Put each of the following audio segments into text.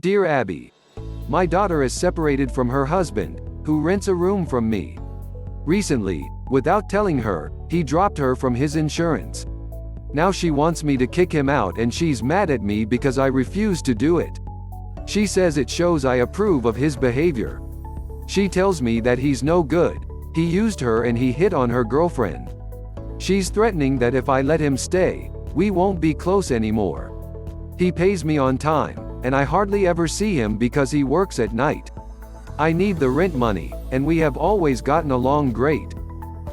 Dear Abby, my daughter is separated from her husband, who rents a room from me. Recently, without telling her, he dropped her from his insurance. Now she wants me to kick him out and she's mad at me because I refuse to do it. She says it shows I approve of his behavior. She tells me that he's no good, he used her and he hit on her girlfriend. She's threatening that if I let him stay, we won't be close anymore. He pays me on time, and I hardly ever see him because he works at night. I need the rent money, and we have always gotten along great.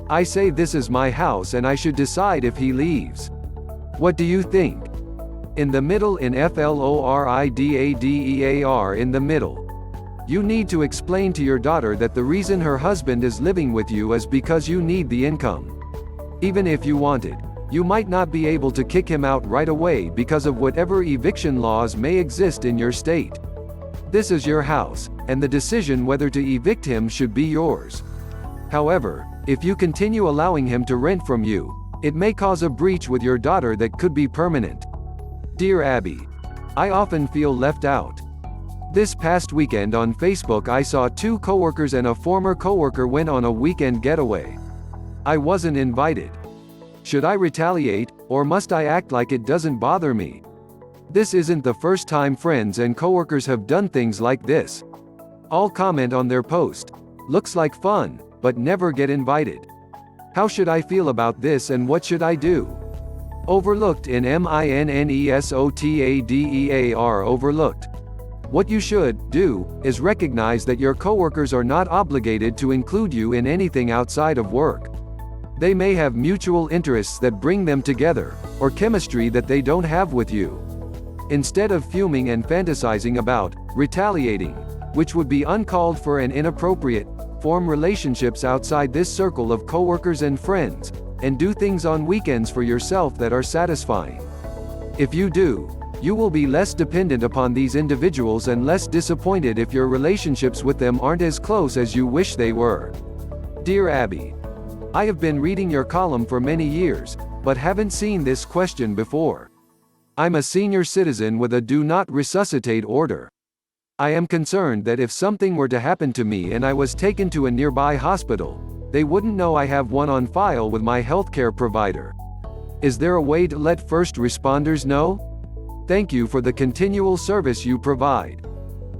I say this is my house and I should decide if he leaves. What do you think? In the middle, in FLORIDADEAR, in the middle. You need to explain to your daughter that the reason her husband is living with you is because you need the income. Even if you wanted, you might not be able to kick him out right away because of whatever eviction laws may exist in your state. This is your house, and the decision whether to evict him should be yours. However, if you continue allowing him to rent from you, it may cause a breach with your daughter that could be permanent. Dear Abby, I often feel left out. This past weekend on Facebook I saw 2 coworkers and a former coworker went on a weekend getaway. I wasn't invited. Should I retaliate, or must I act like it doesn't bother me? This isn't the first time friends and coworkers have done things like this. I'll comment on their post. Looks like fun, but never get invited. How should I feel about this and what should I do? Overlooked, in MINNESOTADEAR, overlooked. What you should do is recognize that your coworkers are not obligated to include you in anything outside of work. They may have mutual interests that bring them together, or chemistry that they don't have with you. Instead of fuming and fantasizing about retaliating, which would be uncalled for and inappropriate, form relationships outside this circle of coworkers and friends, and do things on weekends for yourself that are satisfying. If you do, you will be less dependent upon these individuals and less disappointed if your relationships with them aren't as close as you wish they were. Dear Abby, I have been reading your column for many years, but haven't seen this question before. I'm a senior citizen with a do not resuscitate order. I am concerned that if something were to happen to me and I was taken to a nearby hospital, they wouldn't know I have one on file with my healthcare provider. Is there a way to let first responders know? Thank you for the continual service you provide.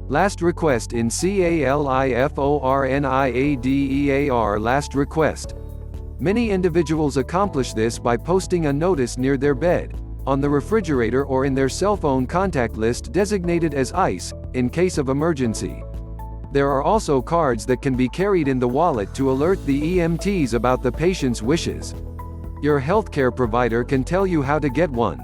Last request, in CALIFORNIADEAR, last request. Many individuals accomplish this by posting a notice near their bed, on the refrigerator, or in their cell phone contact list designated as ICE, in case of emergency. There are also cards that can be carried in the wallet to alert the EMTs about the patient's wishes. Your healthcare provider can tell you how to get one.